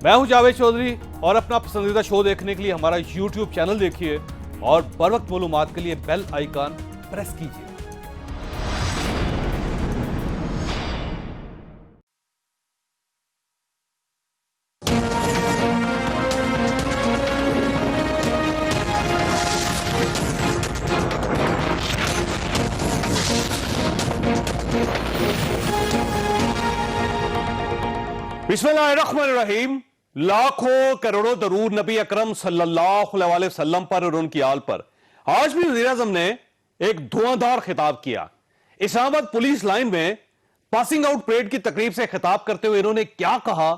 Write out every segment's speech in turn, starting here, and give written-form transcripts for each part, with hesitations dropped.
मैं हूं जावेद चौधरी और अपना पसंदीदा शो देखने के लिए हमारा YouTube चैनल देखिए और बर वक्त मालूमात के लिए बेल आइकन प्रेस कीजिए। बिस्मिल्लाहिर्रहमानिर्रहीम। लाखों करोड़ों दरूद नबी अकरम सल्लल्लाहु अलैहि वसल्लम पर और उनकी आल पर। आज भी वज़ीर आज़म ने एक धुआंधार खिताब किया। इस्लामाबाद पुलिस लाइन में पासिंग आउट परेड की तकरीब से खिताब करते हुए इन्होंने क्या कहा,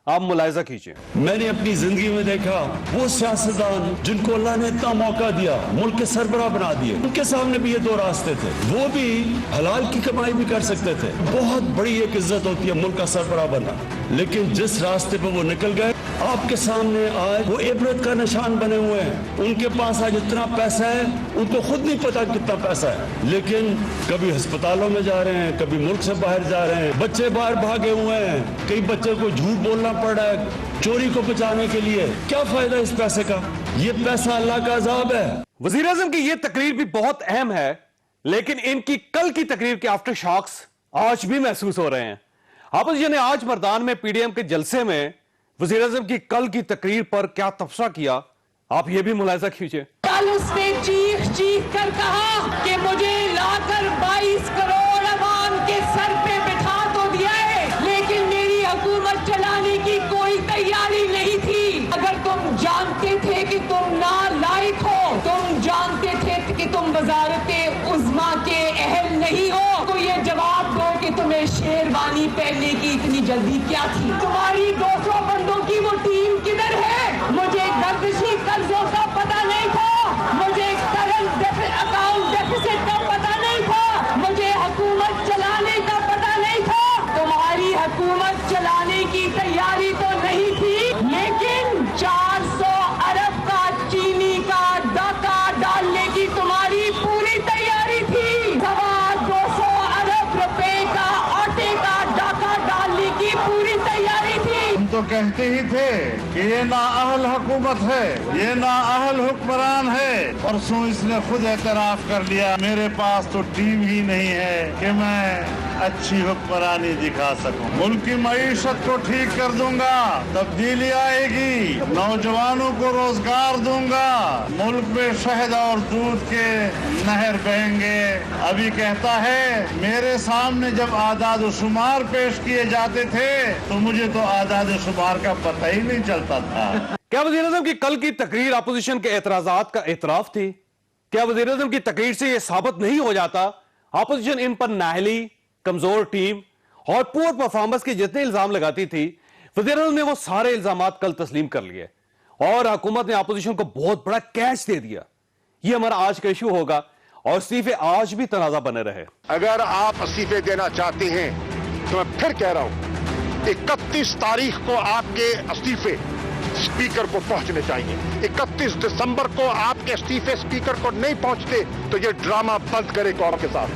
आप मुलाहिजा कीजिए। मैंने अपनी जिंदगी में देखा वो सियासतदान जिनको अल्लाह ने इतना मौका दिया, मुल्क के सरबराह बना दिए, उनके सामने भी ये दो रास्ते थे। वो भी हलाल की कमाई भी कर सकते थे। बहुत बड़ी एक इज्जत होती है मुल्क का सरबराह बनना, लेकिन जिस रास्ते पे वो निकल गए आपके सामने आज वो इबरत का निशान बने हुए हैं। उनके पास आज इतना पैसा है, उनको खुद नहीं पता कितना पैसा है, लेकिन कभी अस्पतालों में जा रहे हैं, कभी मुल्क से बाहर जा रहे हैं, बच्चे बाहर भागे हुए हैं, कई बच्चे को झूठ बोलना पड़ रहा है चोरी को बचाने के लिए। क्या फायदा इस पैसे का? ये पैसा अल्लाह का अजाब है। वज़ीर आज़म की ये तकरीर भी बहुत अहम है, लेकिन इनकी कल की तकरीर के आफ्टर शॉक्स आज भी महसूस हो रहे हैं। अपोजिशन ने आज मर्दान में पीडीएम के जलसे में वज़ीर आज़म की कल की तकरीर पर क्या तबसरा किया, आप ये भी मुलाहिजा कीजिए। कल उसने चीख चीख कर कहा कि मुझे लाकर 22 करोड़ अवाम के सर पे बिठा तो दिया है, लेकिन मेरी हुकूमत चलाने की कोई तैयारी नहीं थी। अगर तुम जानते थे कि तुम नालायक हो, तुम जानते थे कि तुम वज़ारते उज़्मा के अहल नहीं हो, तो ये जवाब दो कि तुम्हें शेरवानी पहनने की इतनी जल्दी क्या थी? तुम्हारी 200 बंदों की वो टीम किधर है? मुझे गर्दिशी कर्जों का पता नहीं था, मुझे करंट अकाउंट डेफिसिट का पता नहीं था, मुझे हुकूमत चलाने का पता नहीं था। तुम्हारी हुकूमत चलाने की तैयारी तो नहीं थी, लेकिन 400 अरब का चीनी का डाका डालने की तुम्हारी पूरी तैयारी थी। 200 अरब रुपए का आटे का डाका डालने की पूरी तैयारी थी। हम तो कहते ही थे कि ये नाअहल हुकूमत है, ये नाअहल हुक्मरान है। परसों इसने खुद एतराफ कर लिया, मेरे पास तो टीम ही नहीं है कि मैं अच्छी हुक्मरानी दिखा सकूं। मुल्क की मईशत को ठीक कर दूंगा, तब्दीली आएगी, नौजवानों को रोजगार दूंगा, मुल्क में शहद और दूध के नहर बहेंगे। अभी कहता है मेरे सामने जब आदाद शुमार पेश किए जाते थे तो मुझे तो आदाद शुमार का पता ही नहीं चलता था। क्या वज़ीर आज़म की कल की तकरीर अपोजिशन के एतराजात का एतराफ थी? क्या वज़ीर आज़म की तकरीर से यह साबित नहीं हो जाता अपोजिशन इन पर नाहली, कमजोर टीम और पुअर परफॉर्मेंस के जितने इल्जाम लगाती थी, वज़ीर आज़म ने वो सारे इल्जामात कल तस्लीम कर लिए और हुकूमत ने अपोजिशन को बहुत बड़ा कैच दे दिया। ये हमारा आज का इशू होगा और इस्तीफे आज भी तनाजा बने रहे। अगर आप इस्तीफे देना चाहते हैं तो मैं फिर कह रहा हूं, 31 तारीख को आपके इस्तीफे स्पीकर को पहुंचने चाहिए। 31 दिसंबर को आपके इस्तीफे स्पीकर को नहीं पहुंचते तो ये ड्रामा बंद करें कौम के साथ,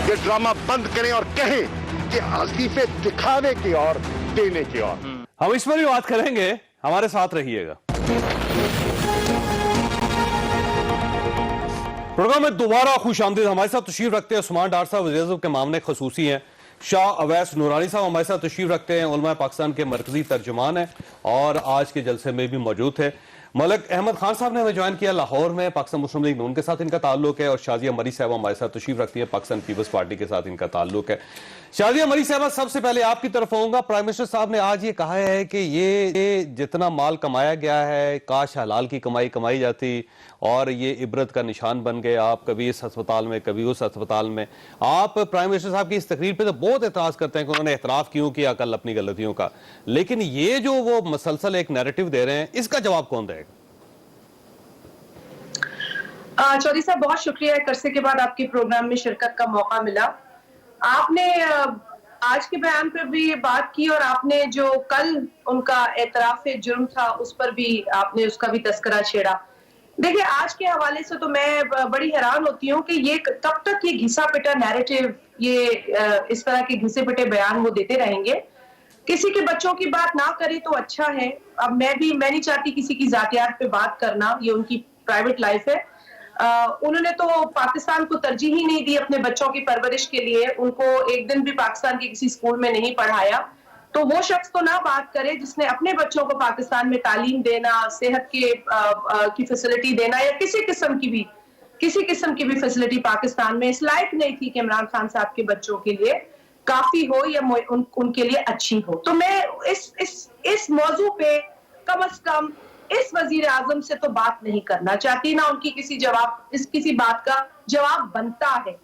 ये ड्रामा बंद करें और कहें कि इस्तीफे दिखाने की और देने की और। हम इस पर भी बात करेंगे, हमारे साथ रहिएगा। प्रोग्राम में दोबारा खुशामदीद। हमारे साथ तशरीफ रखते हैं उस्मान डार साहब, वज़ीर आज़म के मामले खसूसी हैं। शाह अवैस नूरानी साहब हमारे साथ तशरीफ रखते हैं, उलमा पाकिस्तान के मरकजी तर्जुमान हैं और आज के जलसे में भी मौजूद थे। मलिक अहमद खान साहब ने हमें ज्वाइन किया लाहौर में, पाकिस्तान मुस्लिम लीग नून के साथ इनका ताल्लुक है और शाजिया मरी साहब हमारे साथ तशरीफ रखती है, पाकिस्तान पीपल्स पार्टी के साथ इनका ताल्लुक है। शाजिया मरी साहब, सबसे पहले आपकी तरफ आऊंगा। प्राइम मिनिस्टर साहब ने आज ये कहा है कि ये जितना माल कमाया गया है काश हलाल की कमाई कमाई जाती और ये इबरत का निशान बन गए। आप कभी इस अस्पताल में कभी उस अस्पताल में। आप प्राइम मिनिस्टर साहब की इस तकरीर पे तो बहुत एतराज करते हैं कि उन्होंने एतराफ क्यों किया कल अपनी गलतियों का, लेकिन ये जो वो मसलसल एक नैरेटिव दे रहे हैं, इसका जवाब कौन देगा? चौधरी साहब, बहुत शुक्रिया करसे के बाद आपके प्रोग्राम में शिरकत का मौका मिला। आपने आज के बयान पर भी बात की और आपने जो कल उनका एतराफ जुर्म था उस पर भी आपने उसका भी तस्करा छेड़ा। देखिए, आज के हवाले से तो मैं बड़ी हैरान होती हूँ कि ये कब तक ये घिसा पिटा नैरेटिव, ये इस तरह के घिसे पिटे बयान वो देते रहेंगे किसी के बच्चों की बात ना करें तो अच्छा है। अब मैं नहीं चाहती किसी की जातियात पे बात करना, ये उनकी प्राइवेट लाइफ है। उन्होंने तो पाकिस्तान को तरजीह ही नहीं दी अपने बच्चों की परवरिश के लिए, उनको एक दिन भी पाकिस्तान के किसी स्कूल में नहीं पढ़ाया। तो वो शख्स तो ना बात करे जिसने अपने बच्चों को पाकिस्तान में तालीम देना, सेहत की फैसिलिटी देना या किसी किस्म की भी फैसिलिटी पाकिस्तान में इस लायक नहीं थी कि इमरान खान साहब के बच्चों के लिए काफी हो या उनके लिए अच्छी हो। तो मैं इस मौजू पे कम से कम इस वजीर आजम से तो बात नहीं करना चाहती, ना उनकी किसी बात का जवाब बनता है।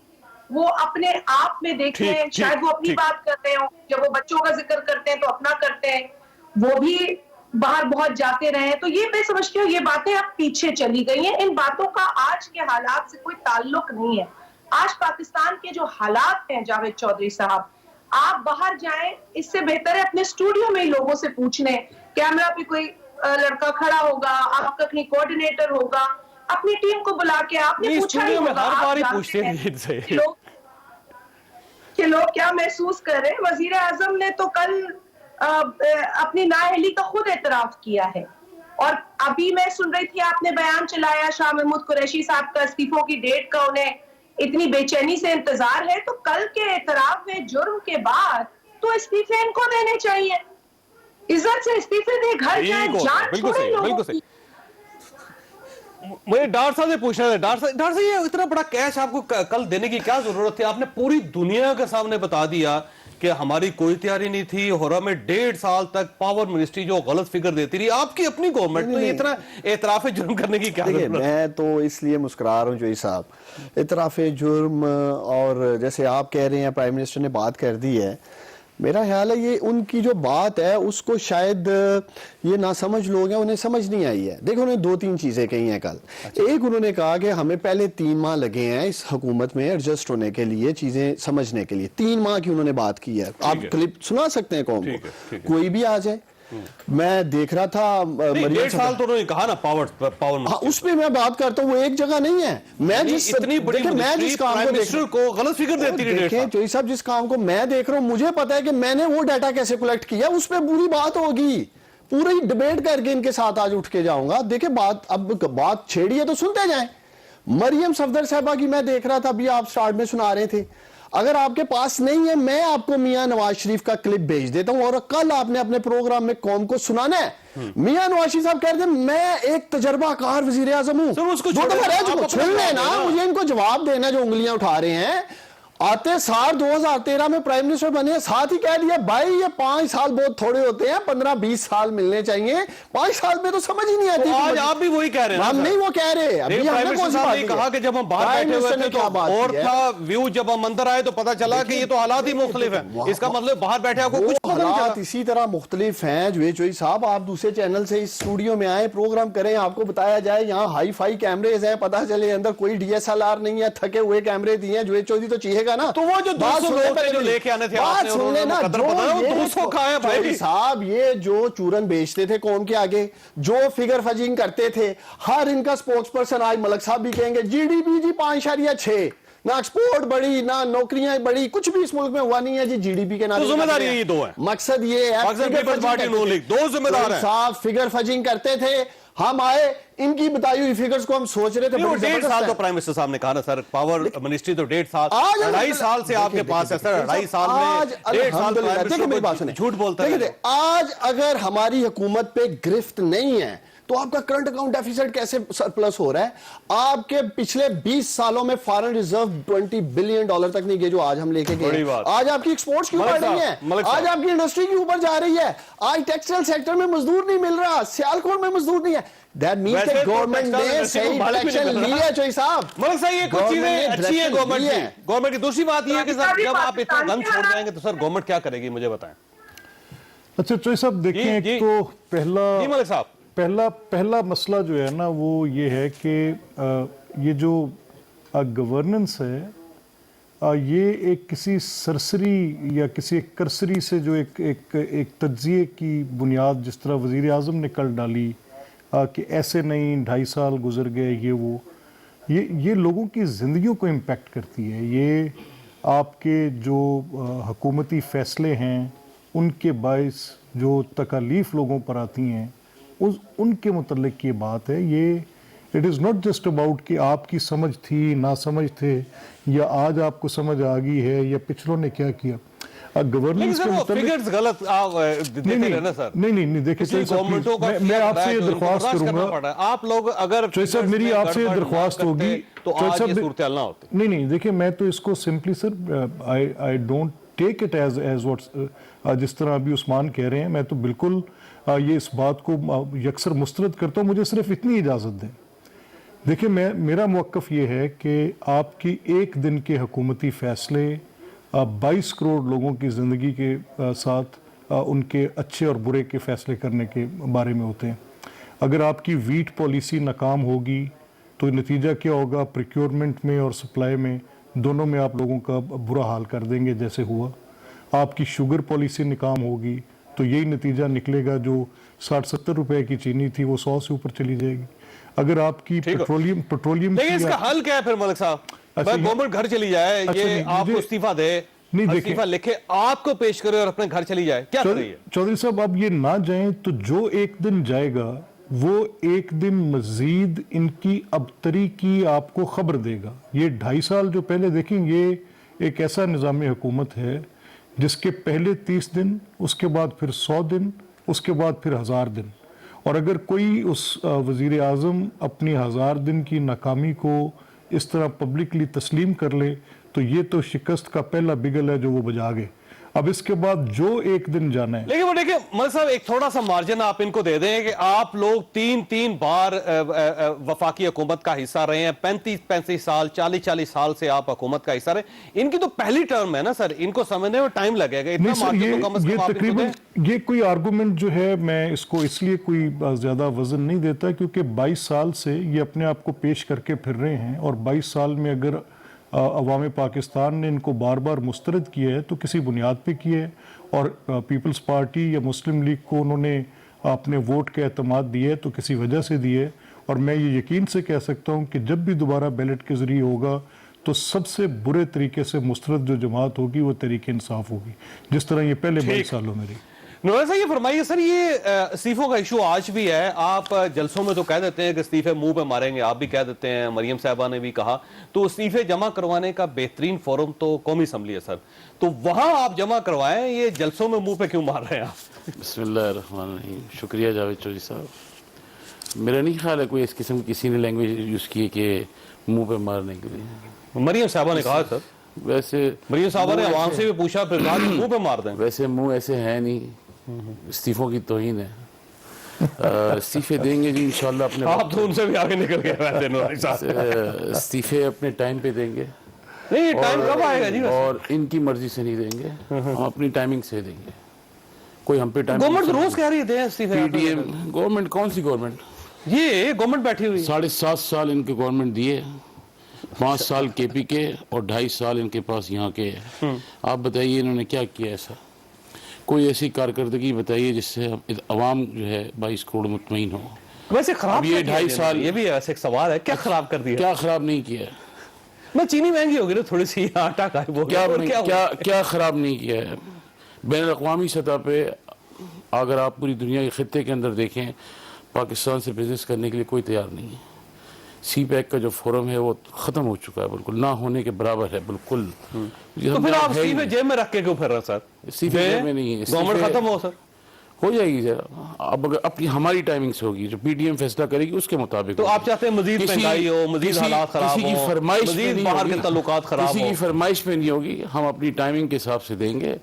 वो अपने आप में देखें, शायद वो अपनी बात कर रहे हो, जब वो बच्चों का जिक्र करते हैं तो अपना करते हैं, वो भी बाहर बहुत जाते रहे। तो ये मैं समझती हूँ ये बातें अब पीछे चली गई हैं। इन बातों का आज के हालात से कोई ताल्लुक नहीं है। आज पाकिस्तान के जो हालात हैं जावेद चौधरी साहब, आप बाहर जाएं, इससे बेहतर है अपने स्टूडियो में लोगों से पूछ लें, कैमरा पे कोई लड़का खड़ा होगा, आपका कहीं कोऑर्डिनेटर होगा, अपनी टीम को बुला के आपने पूछा ही होगा, आप जानते हैं कि लोग क्या महसूस कर रहे हैं। वजीर आजम ने तो कल अपनी नाअहली का खुद एतराफ किया है। और अभी मैं सुन रही थी आपने बयान चलाया शाह महमूद कुरैशी साहब का, इस्तीफों की डेट का उन्हें इतनी बेचैनी से इंतजार है। तो कल के एतराफ में जुर्म के बाद तो इस्तीफे इनको देने चाहिए, इज्जत से इस्तीफे दे, घर जाए, जान छोड़े लोगों की। मुझे डॉक्टर साहब से पूछना था, डॉक्टर साहब ये इतना बड़ा कैश आपको कल देने की क्या जरूरत थी? आपने पूरी दुनिया के सामने बता दिया कि हमारी कोई तैयारी नहीं थी और हमें 1.5 साल तक पावर मिनिस्ट्री जो गलत फिगर देती रही, आपकी अपनी गवर्नमेंट, तो इतना एतराफ जुर्म करने की क्या जरूरत? मैं तो इसलिए मुस्कुरा रहा हूँ जोई साहब, एतराफ जुर्म और जैसे आप कह रहे हैं प्राइम मिनिस्टर ने बात कर दी है, मेरा ख्याल है ये उनकी जो बात है उसको शायद ये ना समझ लोग हैं उन्हें समझ नहीं आई है। देखो उन्होंने 2-3 चीजें कही हैं कल। एक उन्होंने कहा कि हमें पहले 3 माह लगे हैं इस हुकूमत में एडजस्ट होने के लिए, चीजें समझने के लिए। 3 माह की उन्होंने बात की है। आप क्लिप सुना सकते हैं कौन को, कोई भी आ जाए। मैं देख रहा था 1.5 साल तो उन्होंने कहा ना पावर हाँ, उस पे मैं बात करता हूँ, वो एक जगह नहीं है। मैं जिस इतनी बड़ी मैं जिस काम को गलत फिगर देती है, देखें जोई साहब, जिस काम को मैं देख रहा हूँ मुझे पता है कि मैंने वो डाटा कैसे कलेक्ट किया, उस पर पूरी बात होगी, पूरी डिबेट करके इनके साथ आज उठ के जाऊंगा। देखिए बात छेड़ी है तो सुनते जाएं। मरियम सफदर साहबा की मैं देख रहा था, अभी आप स्टार्ट में सुना रहे थे। अगर आपके पास नहीं है मैं आपको मियां नवाज शरीफ का क्लिप भेज देता हूं, और कल आपने अपने प्रोग्राम में कौम को सुनाना है। मियां नवाज शरीफ साहब कह रहे थे मैं एक तजर्बाकार वजीर आजम हूं, 2 दफा रह चुका, छोड़ लेना, मुझे इनको जवाब देना जो उंगलियां उठा रहे हैं। आते साल 2013 में प्राइम मिनिस्टर बने, साथ ही कह दिया भाई ये 5 साल बहुत थोड़े होते हैं, 15-20 साल मिलने चाहिए। 5 साल में तो समझ ही नहीं आती। आज आप भी वही कह रहे हैं। हम नहीं वो कह रहे, अभी हमने कौन सी बात कहा कि जब हम बाहर बैठे हुए थे तो और था व्यू, जब हम अंदर आए तो पता चला कि ये तो हालात ही मुख्तलिफ हैं। इसका मतलब बाहर बैठे आपको कुछ पता नहीं चला। इसी तरह मुख्तलिफ हैं। जोई साहब आप दूसरे चैनल से इस स्टूडियो में आए, प्रोग्राम करें, आपको बताया जाए यहाँ हाई फाई कैमरेज हैं, पता चले अंदर कोई DSLR नहीं है, थके हुए कैमरे दिए हैं। जोई चौधरी तो चाहिएगा ना, तो वो जो 200 लोग थे जो लेके आने थे आपने, उन्होंने कदर बताया, वो 200 खाए भाई साहब। ये जो चूरन बेचते थे कौम के आगे, जो फिगर फजिंग करते थे, हर इनका स्पोक्स पर्सन आज मलक साहब भी कहेंगे GDP जी 5.6, ना एक्सपोर्ट बढ़ी ना नौकरियां बढ़ी, कुछ भी इस मुल्क में हुआ नहीं है जी GDP के नाम। तो जिम्मेदारी ये 2 है। मकसद ये है, 2 जिम्मेदार हैं साहब, फिगर फजिंग करते थे। हम आए, इनकी बताई हुई फिगर्स को हम सोच रहे थे। 1.5 साल तो प्राइम मिनिस्टर साहब ने कहा ना सर, पावर मिनिस्ट्री तो 1.5 साल, 2.5 साल से आपके पास है सर। 2.5 साल में 1.5 साल देखिए मेरी बात सुनिए, झूठ बोलता है। आज अगर हमारी हुकूमत पे गिरफ्त नहीं है तो आपका करंट अकाउंट डेफिसिट कैसे सरप्लस हो रहा है? आपके पिछले 20 सालों में फॉरेन रिजर्व $20 बिलियन तक नहीं गए जो आज हम लेके गए। आज आपकी एक्सपोर्ट्स क्यों बढ़ रही है? आज आपकी इंडस्ट्री की ऊपर जा रही है। आज टेक्सटाइल सेक्टर में मजदूर नहीं मिल रहा, सियालकोट में मजदूर नहीं है। That means that गवर्नमेंट ने सही डायरेक्शन ली है। जोई साहब, मलिक साहब, ये कुछ चीजें अच्छी है गवर्नमेंट की। दूसरी बात ये है कि सर जब आप इतना गन छोड़ जाएंगे तो सर गवर्नमेंट क्या करेगी, मुझे बताएं। अच्छा जोई साहब, देखिए एक तो मलिक साहब, पहला मसला जो है ना वो ये है कि ये जो गवर्नेंस है ये एक किसी सरसरी या किसी एक करसरी से जो एक तज्जिए की बुनियाद जिस तरह वज़ीर आज़म ने कल डाली कि ऐसे नहीं 2.5 साल गुजर गए, ये लोगों की ज़िंदगियों को इम्पेक्ट करती है। ये आपके जो हुकूमती फ़ैसले हैं उनके बाइस जो तकालीफ लोगों पर आती हैं उनके मुतल्लिक ये बात है। ये it is not just about कि आपकी समझ थी ना समझ थे या आज आपको समझ आ गई है या पिछलों ने क्या किया। गवर्नेंस के फिगर्स गलत देते रहे ना सर। नहीं देखिए गवर्नमेंटों का मैं आपसे ये दरख्वास्त करूंगा, आप लोग अगर सर मेरी आपसे ये दरख्वास्त होगी तो आज ये सूरत-ए-हाल ना होती। नहीं देखिए मैं तो इसको simply sir I don't take it as what's जिस तरह अभी उस्मान कह रहे हैं, मैं तो बिल्कुल ये इस बात को यकसर मुस्तरद करता हूँ। मुझे सिर्फ इतनी इजाज़त दें। देखिए मेरा मौक़िफ़ ये है कि आपकी एक दिन के हुकूमती फ़ैसले 22 करोड़ लोगों की ज़िंदगी के साथ उनके अच्छे और बुरे के फ़ैसले करने के बारे में होते हैं। अगर आपकी वीट पॉलिसी नाकाम होगी तो नतीजा क्या होगा, प्रोक्योरमेंट में और सप्लाई में दोनों में आप लोगों का बुरा हाल कर देंगे जैसे हुआ। आपकी शुगर पॉलिसी नाकाम होगी तो यही नतीजा निकलेगा, जो 60-70 रुपए की चीनी थी वो 100 से ऊपर चली जाएगी। अगर आपकी पेट्रोलियम लेकिन इसका हल क्या है फिर मलिक साहब? गवर्नमेंट घर चली जाए, ये आपको इस्तीफा दे, इस्तीफा लिखे आपको पेश करे और अपने घर चली जाए, क्या कर रही है? चौधरी साहब अब ये ना जाएं तो जो एक दिन जाएगा वो एक दिन मजीद इनकी अबतरी की आपको खबर देगा। ये 2.5 साल जो पहले देखें, ये एक ऐसा निज़ाम हुकूमत है जिसके पहले 30 दिन, उसके बाद फिर 100 दिन, उसके बाद फिर 1000 दिन। और अगर कोई उस वज़ीर आज़म अपनी 1000 दिन की नाकामी को इस तरह पब्लिकली तस्लीम कर ले तो ये तो शिकस्त का पहला बिगल है जो वो बजा गए। अब इसके बाद जो एक दिन जाना है, लेकिन वो देखिए मलिक साहब एक थोड़ा सा मार्जिन आप इनको दे दें कि आप लोग 3 बार वफाकी हुकूमत का हिस्सा रहे हैं, 35 साल 40 साल से आप हुकूमत का हिस्सा रहे। इनकी तो पहली टर्म है ना सर, इनको समझने में टाइम लगेगा। इतना मार्जिन तो कम से कम आप इनको दें। ये कोई आर्गूमेंट जो है मैं इसको इसलिए कोई ज्यादा वजन नहीं देता क्योंकि 22 साल से ये अपने आप को पेश करके फिर रहे हैं और 22 साल में अगर अवाम पाकिस्तान ने इनको बार बार मुस्तरद किया है तो किसी बुनियाद पे किया है और पीपल्स पार्टी या मुस्लिम लीग को उन्होंने अपने वोट का एतमाद दिया है तो किसी वजह से दिए। और मैं ये यकीन से कह सकता हूँ कि जब भी दोबारा बैलेट के ज़रिए होगा तो सबसे बुरे तरीके से मुस्तरद जो जमात होगी वो तहरीक इंसाफ होगी, जिस तरह ये पहले 22 सालों में रही। नवाज़ साहब ये फरमाइए सर, ये इस्तीफों का इशू आज भी है। आप जलसों में तो कह देते हैं कि इस्तीफे मुंह पे मारेंगे, आप भी कह देते हैं, मरियम साहबा ने भी कहा। तो इस्तीफे जमा करवाने का बेहतरीन फोरम तो कौमी असम्बली है सर, तो वहां आप जमा करवाएं, ये जलसों में मुंह पे क्यों मार रहे हैं आप? बिस्मिल्लाहिर्रहमानिर्रहीम। शुक्रिया जावेद चौधरी साहब। मेरा नहीं ख्याल है कोई इस किस्म की किसी ने लैंग्वेज यूज़ की है कि मुंह पे मारने के लिए। मरियम साहबा ने कहा सर, वैसे मरियम साहबा ने आवाम से भी पूछा फिर कहा मुंह पे मार दें। वैसे मुंह ऐसे है नहीं, इस्तीफों की तौहीन है। इस्तीफे देंगे जी इंशाल्लाह अपने, आप तो उनसे भी आगे निकल गए। इस्तीफे अपने टाइम पे देंगे। नहीं टाइम कब आएगा जी? और इनकी मर्जी से नहीं देंगे, हम अपनी टाइमिंग से देंगे। कोई हम पे टाइम, गवर्नमेंट रोज कह रही है इस्तीफे। पीडीएम गवर्नमेंट, कौन सी गवर्नमेंट? ये गवर्नमेंट बैठी हुई 7.5 साल इनके गवर्नमेंट दिए, 5 साल केपी के और 2.5 साल इनके पास यहाँ के है। आप बताइए इन्होंने क्या किया ऐसा? कोई ऐसी कारकर्दगी बताइए जिससे अवाम जो है 22 करोड़ मुतमईन हो। वैसे खराब ये 2.5 साल, ये भी ऐसे एक सवाल है, क्या खराब कर दिया? क्या खराब नहीं किया? मैं चीनी महंगी होगी ना थोड़ी सी, आटा का क्या खराब नहीं किया है? बैन अक़वामी सतह पे अगर आप पूरी दुनिया के खित्ते के अंदर देखें, पाकिस्तान से बिजनेस करने के लिए कोई तैयार नहीं है। CPEC का जो फोरम है वो खत्म हो चुका है, बिल्कुल ना होने के बराबर है, बिल्कुल। तो फिर आप इस्तीफे जेब में रख के क्यों फिर रहे सर? इस्तीफे जेब में नहीं है, गवर्नमेंट खत्म हो सर, हो जाएगी जरा। अब अगर अपनी हमारी टाइमिंग से होगी, जो पीडीएम फैसला करेगी उसके मुताबिक। तो आप चाहते हैं मजीद महंगाई हो, मजीद हालात खराब हो, किसी की फरमाइश मजीद बाहर के ताल्लुकात खराब हो, किसी की फरमाइश पे नहीं होगी, हम अपनी टाइमिंग के हिसाब से देंगे।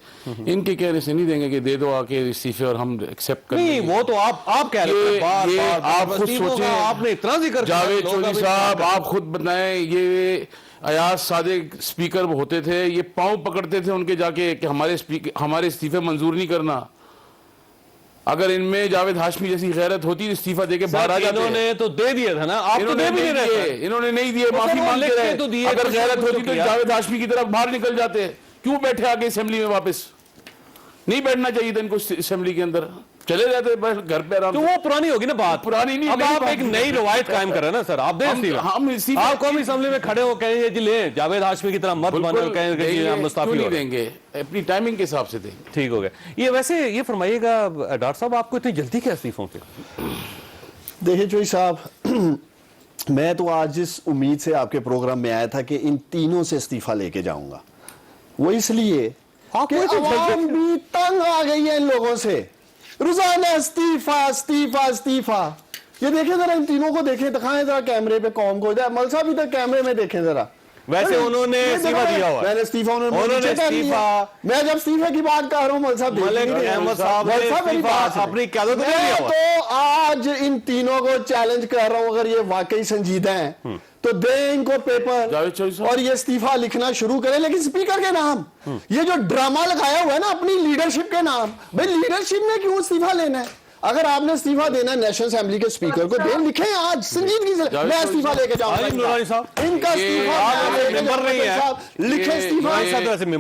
इनके कहने से नहीं देंगे कि दे दो आके इस्तीफे और हम एक्सेप्ट कर नहीं। वो तो आप कह रहे हैं, आप खुद सोचें, आपने इतना जिक्र, जावेद चौधरी साहब आप खुद बताएं। ये अयाज सादिक स्पीकर होते थे, ये पाँव पकड़ते थे उनके जाके कि हमारे इस्तीफे मंजूर नहीं करना। अगर इनमें जावेद हाशमी जैसी गैरत होती तो इस्तीफा देके बाहर आ जाते। इन्होंने तो दे दिया था ना, आप तो दे भी नहीं रहे। इन्होंने नहीं दिए, माफी मांग के रहे। अगर गैरत होती तो जावेद हाशमी की तरफ बाहर निकल जाते। क्यों बैठे आगे असेंबली में? वापस नहीं बैठना चाहिए था इनको असेंबली के अंदर। चले जाते बस घर पे आराम तो से। वो पुरानी होगी ना बात, पुरानी नहीं, अब नई आप बात एक नहीं। नई रवायत कायम कर रहे हैं ना सर, आप दें हम इस्तीफा- आप कौमी असम्बली में खड़े हो कहेंगे जी ले जावेद हाशमी की तरह मत बनो, बिल्कुल कहेंगे कि देंगे, हम मुस्ताफी क्यों हो नहीं रहे हैं। देंगे, अपनी टाइमिंग के हिसाब से देंगे। ठीक हो गया। ये वैसे ये फरमाइएगा डॉक्टर साहब, आपको इतनी जल्दी क्या इस्तीफों पे? देखिए चोई साहब, मैं तो आज इस उम्मीद से आपके प्रोग्राम में आया था कि इन तीनों से इस्तीफा लेके जाऊंगा। वो इसलिए कि अवाम भी तंग आ गई है इन लोगों से, रोजाना इस्तीफा इस्तीफा इस्तीफा। ये देखें जरा, इन तीनों को देखें, दिखाएं जरा कैमरे पे कौम को, मल साहब इधर कैमरे में देखें जरा। वैसे उन्होंने इस्तीफा दिया हुआ है। मैंने इस्तीफा उन्होंने इस्तीफा, मैं जब इस्तीफे की बात कर रहा हूँ मल साहब, मलिक अहमद साहब ने इस्तीफा अपनी क़यादत में दिया हुआ है। तो आज इन तीनों को चैलेंज कर रहा हूं, अगर ये वाकई संजीदा हैं तो दें इनको पेपर जावेद चौधरी साहब। और ये इस्तीफा लिखना शुरू करें, लेकिन स्पीकर के नाम। ये जो ड्रामा लगाया हुआ है ना अपनी लीडरशिप के नाम, भाई लीडरशिप में क्यों इस्तीफा लेना है? अगर आपने इस्तीफा देना है नेशनल असेंबली के स्पीकर को दें, लिखें आज संजीदगी से, मैं इस्तीफा लेके जाऊंगा। नूरानी साहब, इनका इस्तीफा आप मेंबर नहीं है, लिखे इस्तीफा,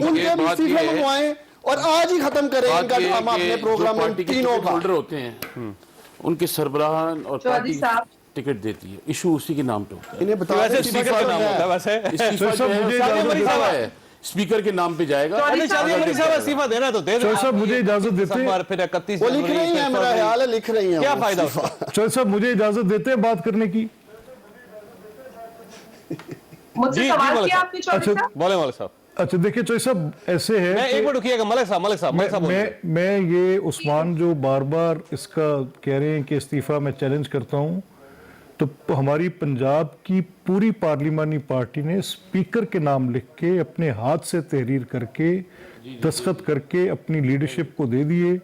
उनके भी इस्तीफे मंगवाएं और आज ही खत्म करें इनका ड्रामा अपने प्रोग्राम में। तीनों का होल्डर होते हैं, उनके सरबराहान और चौधरी साहब टिकट देती है, इशू उसी के नाम पे होता है। इन्हें बता वैसे दें स्पीकर का नाम होता है वैसे। इस्तीफा जो है, मुझे सारे इजाजत मरीज दीजिए। साहब है, स्पीकर के नाम पे जाएगा। चौधरी साहब, साहब इस्तीफा देना तो दे चौधरी साहब, मुझे इजाजत देते हैं? फिर 31 वो लिख रही है, मेरा ख्याल है लिख रही है। क्या वो फायदा इस्तीफा। उसका? चौधरी साहब मुझे इजाजत देते हैं बात करने की? मुझसे जी, सवाल मलिक किया साहब। आपने चौधरी साहब? बोले मलिक साहब। अच्छा देखिए चौधरी साहब, ऐसे है मैं एक मिनट रुकिएगा, मलिक साहब मैं ये उस्मान जो बार बार इसका कह रहे हैं कि इस्तीफा मैं चैलेंज करता हूँ, तो हमारी पंजाब की पूरी पार्लिमानी पार्टी ने स्पीकर के नाम लिख के अपने हाथ से तहरीर करके दस्तखत करके अपनी लीडरशिप को दे दिए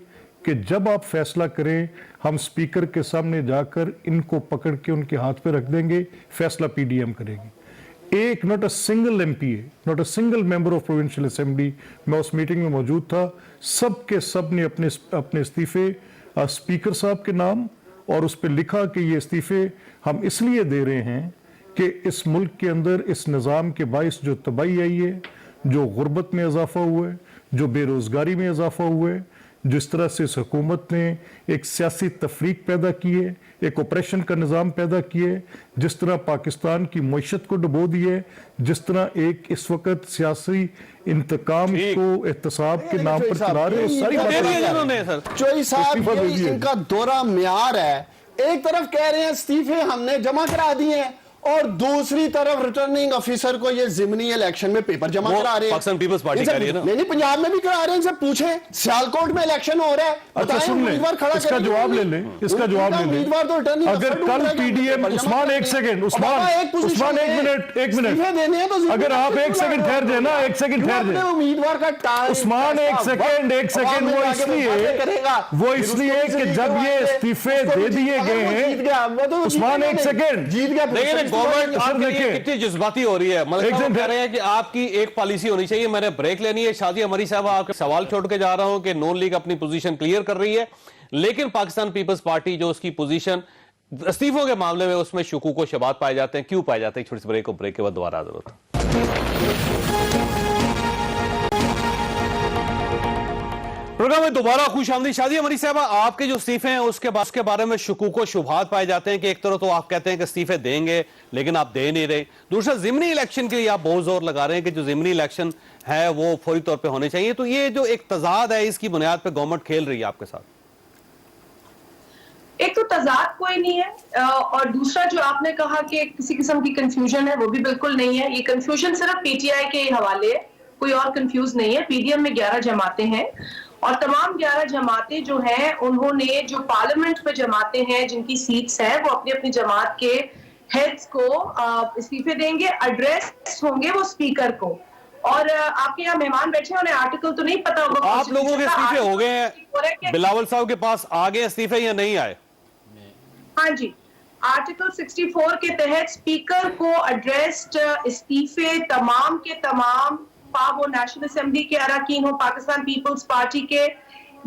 कि जब आप फैसला करें हम स्पीकर के सामने जाकर इनको पकड़ के उनके हाथ पे रख देंगे, फैसला पीडीएम करेगी। एक not a single MPa, not a single member of provincial assembly, मैं उस मीटिंग में मौजूद था, सब के सब ने अपने इस्तीफे स्पीकर साहब के नाम और उस पर लिखा कि ये इस्तीफे हम इसलिए दे रहे हैं कि इस मुल्क के अंदर इस निज़ाम के बाइस जो तबाही आई है, जो गुर्बत में इजाफा हुआ है, जो बेरोज़गारी में इजाफा हुआ है, जिस तरह से इस हुकूमत ने एक सियासी तफरीक पैदा की है, एक ऑपरेशन का निज़ाम पैदा किए, जिस तरह पाकिस्तान की मईशत को डुबो दिए, जिस तरह एक इस वक्त सियासी इंतकाम को एहतसाब के नाम पर चला रहे हैं, सारी बातें चोई साहब इस्तीफा दे ये दिए। इनका दौरा म्यार है। एक तरफ कह रहे हैं इस्तीफे हमने जमा करा दिए हैं और दूसरी तरफ रिटर्निंग ऑफिसर को ये जिमनी इलेक्शन में पेपर जमा वो करा रहे हैं। पाकिस्तान पीपल्स पार्टी इनसे- कह रही है ना। नहीं पंजाब में भी करा रहे हैं, इनसे पूछें सियालकोट में इलेक्शन हो रहा है, अच्छा बताएं सुन उम्मीदवार खड़ा ले, इसका करेंगे जवाब ले नहीं? ले, इसका जवाब ले ले। उम्मीदवार तो रिटर्निंग अगर ऑफिसर कल ढूंढ रहे हैं, पीडीएम पेपर जमा उस्मान करेंगे। एक सेकंड, और बाबा, एक पोजीशन उस्मान एक में मिनट इस्तीफे देने हैं तो जिम्मेदार अगर आप एक क्यों सेकंड लग ठहर रहे जाए ना, हो? एक सेकंड क्यों ठहर अपने जाए। उम्मीदवार का टाइम उस्मान एक पैसा, सेकंड वक्त वो आगे बातें इसलिए करेगा। वो फिर इसलिए उसको कि भी जब ये जीत इस्तीफे उसको दे भी दिए जीत गए गया, वो जीत गया, वो तो हैं उस्मान जीत एक गया, सेकंड जीत गया। लेकिन गवर्नमेंट आपके लिए देखिए। कितनी जज्बाती हो रही है। मलिक साहब कह रहे हैं कि आपकी एक पॉलिसी होनी चाहिए, मैंने ब्रेक लेनी है। शादी अमरी साहब, आपके सवाल छोड़ के जा रहा हूं कि नून लीग अपनी पोजीशन क्लियर कर रही है, लेकिन पाकिस्तान पीपल्स पार्टी जो उसकी पोजीशन इस्तीफों के मामले में उसमें शुकूक व शबात पाए जाते हैं। क्यों पाए जाते हैं? छोटी सी ब्रेक के बाद दोबारा हाजिर होता है। प्रोग्राम में दोबारा खुश आमदी। शादी अमरी साहब, आपके जो इस्तीफे हैं उसके बारे में शुकूक व शुबहात पाए जाते हैं कि एक तरफ तो आप कहते हैं कि इस्तीफे देंगे लेकिन आप दे नहीं रहे, दूसरा जिमनी इलेक्शन के लिए आप बहुत जोर लगा रहे हैं कि जो जिमनी इलेक्शन है वो फौरी तौर पे होने चाहिए। तो ये जो एक तजाद है, इसकी बुनियाद पे गवर्नमेंट खेल रही है आपके साथ। एक तो तजाद कोई नहीं है और दूसरा जो आपने कहा कि किसी किस्म की कंफ्यूजन है, वो भी बिल्कुल नहीं है। ये कंफ्यूजन सिर्फ पीटीआई के हवाले है, कोई और कंफ्यूज नहीं है। पीडीएम में 11 जमातें हैं और तमाम 11 जमातें जो हैं उन्होंने जो पार्लियामेंट में जमातें हैं जिनकी सीट्स हैं वो अपनी अपनी जमात के हेड्स को इस्तीफे देंगे, एड्रेस होंगे वो स्पीकर को। और आपके यहाँ मेहमान बैठे हैं, उन्हें आर्टिकल तो नहीं पता होगा। आप लोगों के इस्तीफे हो गए हैं, बिलावल साहब के पास आ गए इस्तीफे या नहीं आए? हाँ जी, आर्टिकल 64 के तहत स्पीकर को एड्रेस्ड इस्तीफे तमाम के तमाम, वो नेशनल असेंबली के अरकान हो, पाकिस्तान पीपल्स पार्टी के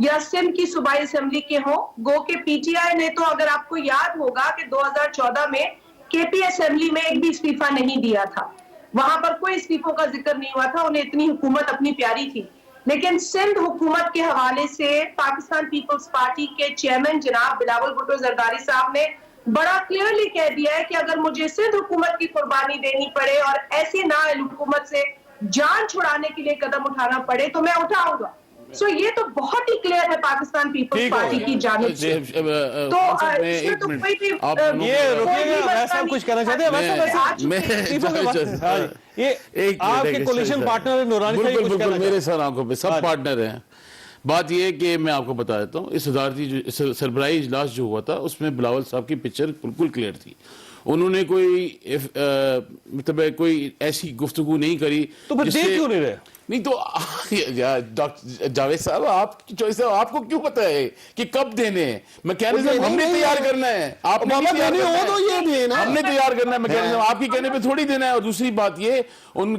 या सिंध की सूबाई असेंबली के हो, गो के पीटीआई ने तो, अगर आपको याद होगा कि 2014 में केपी असेंबली में एक भी इस्तीफा नहीं दिया था, वहां पर कोई इस्तीफों का जिक्र नहीं हुआ था, उन्हें इतनी हुकूमत अपनी प्यारी थी। लेकिन सिंध हुकूमत के हवाले से पाकिस्तान पीपल्स पार्टी के चेयरमैन जनाब बिलावल भुट्टो जरदारी साहब ने बड़ा क्लियरली कह दिया है कि अगर मुझे सिंध हुकूमत की कुर्बानी देनी पड़े और ऐसी नाअहल हुकूमत से जान छुड़ाने के लिए कदम उठाना पड़े तो मैं उठाऊंगा। सो ये तो बहुत ही क्लियर है पाकिस्तान पीपल्स पार्टी की जानिब से। तो इसमें तो कोई भी ये रुकिएगा, वैसा कुछ कहना चाहते हैं? ये आपके कोलिशन पार्टनर नूरानी साहब कुछ कहना मेरे सर आंखों पे सब पार्टनर हैं। बात यह है कि मैं आपको बता देता हूँ, इस सदारती सरबराही इजलास जो हुआ था उसमें बिलावल साहब की पिक्चर बिल्कुल क्लियर थी। उन्होंने कोई मतलब कोई ऐसी गुफ्तगू नहीं करी। तो फिर दे क्यों नहीं रहे? नहीं तो डॉक्टर जावेद साहब आपकी चॉइस है, आपको क्यों पता है कि कब देने हैं? मैकेनिज्म हमने तैयार करना है, आपने हमने तैयार करना है मैकेनिज्म, आपकी कहने पे थोड़ी देना है। और दूसरी बात ये हम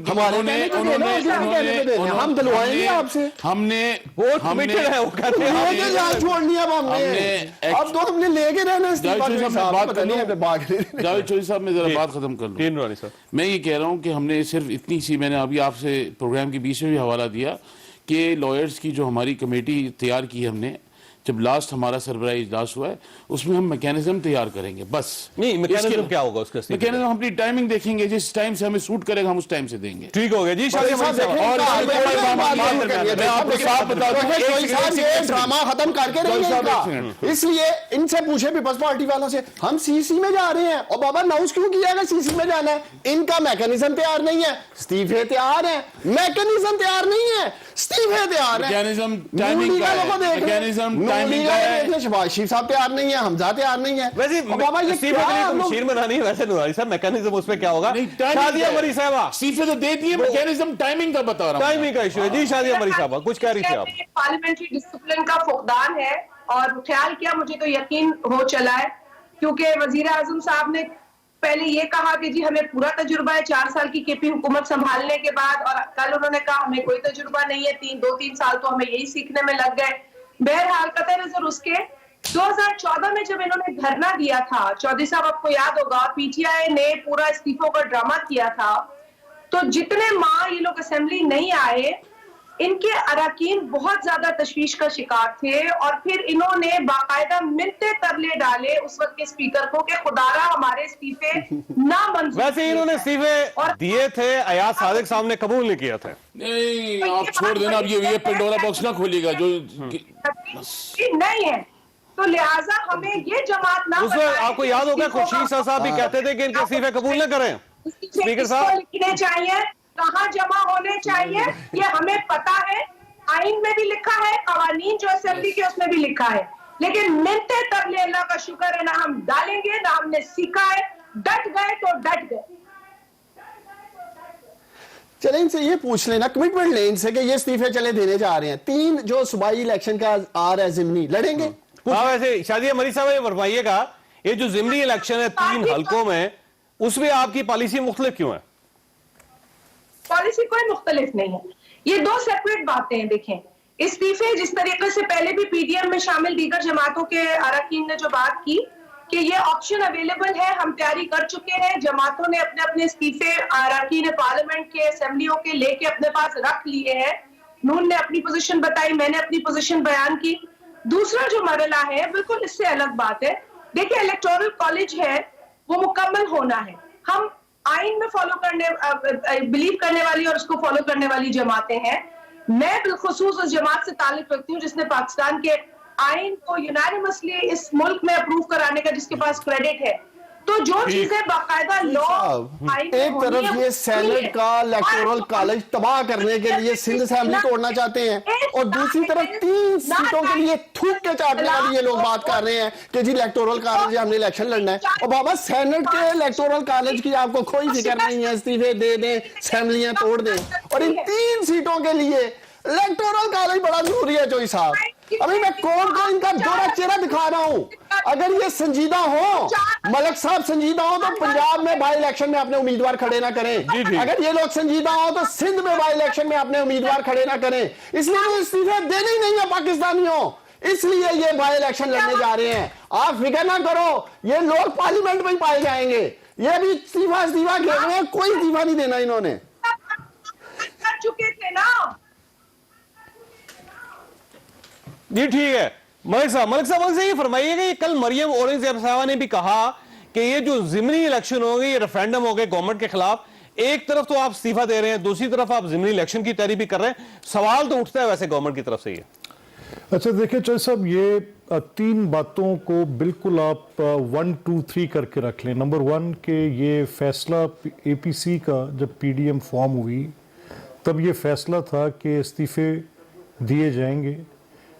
दिलवाएंगे आपसे, हमने वो कमिटेड है, वो कहते हैं छोड़नी है अब तो हमने लेके रहना। जावेद चौधरी साहब मैं जरा बात खत्म कर लूं। मैं ये कह रहा हूं कि हमने सिर्फ इतनी सी, मैंने अभी आपसे प्रोग्राम के बीच में भी हवाला दिया कि लॉयर्स की जो हमारी कमेटी तैयार की हमने, जब लास्ट हमारा सरबराही इजलास हुआ है उसमें हम मैकेनिज्म तैयार करेंगे। बस नहीं, मैकेनिज्म क्या होगा उसका? मैकेनिज्म हम अपनी टाइमिंग देखेंगे, जिस टाइम से हमें सूट करेगा हम उस टाइम से देंगे। ठीक हो गया जी। शादी मैं आपको साफ बता दूं, ड्रामा खत्म करके रहेंगे। इसलिए इनसे पूछे पीपल्स पार्टी वालों से, हम सीसी में जा रहे हैं और बाबा अनाउंस क्यों किया है सीसी में जाना है? इनका मैकेनिज्म तैयार नहीं है, इस्तीफे तैयार है, मैकेनिज्म तैयार नहीं है, इस्तीफे तैयार है। मैकेनिज्म टाइमिंग का है, मैकेनिज्म टाइमिंग का है। शहबाज शरीफ साहब तैयार नहीं है, हमजा तैयार नहीं है। वैसे बाबा ये मशीन बनानी है, वैसे नूरानी साहब मैकेनिज्म उसमें क्या होगा? शादिया मरी साहबा इस्तीफे तो दे दिए, मैकेनिज्म टाइमिंग का बता रहा हूं। टाइमिंग का इशू है जी। शादिया मरी साहबा कुछ कह रही थी आप? पार्लियामेंट्री डिसिप्लिन का फुकदान है और ख्याल किया, मुझे तो यकीन हो चला है क्योंकि वजीर आजम साहब ने पहले ये कहा कि जी हमें पूरा तजुर्बा है 4 साल की केपी हुकूमत संभालने के बाद, और कल उन्होंने कहा हमें कोई तजुर्बा नहीं है, 2-3 साल तो हमें यही सीखने में लग गए। बहरहाल कतई नजर उसके 2014 में जब इन्होंने धरना दिया था, चौधरी साहब आपको याद होगा, पीटीआई ने पूरा इस्तीफों का ड्रामा किया था, तो जितने माह ये लोग असेंबली नहीं आए इनके अरकान बहुत ज्यादा तशवीश का शिकार थे और फिर इन्होंने बाकायदा मिलते तरले डाले उस वक्त के स्पीकर को कि खुदारा हमारे इस्तीफे ना मंजूर। वैसे इन्होंने इस्तीफे दिए थे, अयाज सादिक साहब ने कबूल नहीं किया था। नहीं आप छोड़ देना, अब ये पेंडोरा बॉक्स ना खोलिएगा जो नहीं है, तो लिहाजा हमें ये जमात ना, उसमें आपको याद होगा खुर्शीद साहब भी कहते थे कि इनके इस्तीफे कबूल न करें। स्पीकर साहब लिखने चाहिए, कहाँ जमा होने चाहिए, ये हमें पता है, आइन में भी लिखा है, कवानीन जो असेंबली के उसमें भी लिखा है, लेकिन मिलते तरले अल्लाह का शुक्र है ना हम डालेंगे ना हमने सीखा है, डट गए तो डट गए। चले इनसे ये पूछ लेना, कमिटमेंट ले इनसे कि ये इस्तीफे चले देने जा रहे हैं। 3 जो सूबाई इलेक्शन का आ रहा है जिमनी, लड़ेंगे? हाँ वैसे शादिया मरी साहब ये फरमाइएगा, ये जो जिमनी इलेक्शन है 3 हलकों में, उसमें आपकी पॉलिसी मुख्तलिफ क्यों है? पॉलिसी कोई मुख्तलिफ नहीं है, ये 2 सेपरेट बातें हैं। देखें, इस्तीफे जिस तरीके से पहले भी पीडीएम में शामिल दीगर जमातों के अरकान ने जो बात की कि ये ऑप्शन अवेलेबल है, हम तैयारी कर चुके हैं, जमातों ने अपने अपने इस्तीफे अरकान पार्लियामेंट के असेंबलियों के लेके अपने पास रख लिए हैं। नून ने अपनी पोजीशन बताई, मैंने अपनी पोजीशन बयान की। दूसरा जो मरला है बिल्कुल इससे अलग बात है। देखिए, इलेक्टोरल कॉलेज है वो मुकम्मल होना है, हम आइन में फॉलो करने बिलीव करने वाली और उसको फॉलो करने वाली जमातें हैं। मैं बिलखुसूस उस जमात से ताल्लुक रखती हूँ जिसने पाकिस्तान के आइन को यूनानिमसली इस मुल्क में अप्रूव कराने का जिसके पास क्रेडिट है। तो जो चीजें बाकायदा लॉ एक तरफ ये सेनेट का इलेक्टोरल कॉलेज तबाह करने के लिए सिंध असेंबली तोड़ना चाहते हैं और दूसरी तरफ 3 सीटों के लिए थूक के चाटने वाली ये लोग बात कर रहे हैं कि जी इलेक्टोरल कॉलेज हमने इलेक्शन लड़ना है। और बाबा सेनेट के इलेक्टोरल कॉलेज की आपको कोई फिक्र नहीं है, इस्तीफे दे दें, असेंबलियां तोड़ दें, और इन 3 सीटों के लिए इलेक्टोरल कॉलेज बड़ा जरूरी है। चौधरी साहब, अभी मैं कोर्ट को इनका दोहरा चेहरा दिखा रहा हूं, अगर ये संजीदा हो, मलिक साहब संजीदा हो, तो पंजाब में बाई इलेक्शन में अपने उम्मीदवार खड़े ना करें। अगर ये लोग संजीदा हो तो सिंध में बाई इलेक्शन में अपने उम्मीदवार खड़े ना करें। इसलिए वो इस्तीफे देने ही नहीं है पाकिस्तानियों, इसलिए ये बाई इलेक्शन लड़ने जा रहे हैं। आप फिक्र ना करो, ये लोग पार्लियामेंट में ही पाए जाएंगे। ये भी इस्तीफा खेल रहे हैं, कोई इस्तीफा नहीं देना इन्होंने। कर चुके थे ना, जी ठीक है। मलिक साहब से ये फरमाइएगा, ये कल मरियम औरंगजेब साहबा ने भी कहा कि ये जो ज़िमनी इलेक्शन होंगे, ये रेफरेंडम हो गए गवर्नमेंट के खिलाफ, एक तरफ तो आप इस्तीफा दे रहे हैं, दूसरी तरफ आप ज़िमनी इलेक्शन की तैयारी भी कर रहे हैं, सवाल तो उठता है वैसे गवर्नमेंट की तरफ से ये। अच्छा देखिए चौधरी साहब, ये तीन बातों को बिल्कुल आप 1 2 3 करके रख लें। नंबर 1 के ये फैसला APC का जब PDM फॉर्म हुई तब ये फैसला था कि इस्तीफे दिए जाएंगे।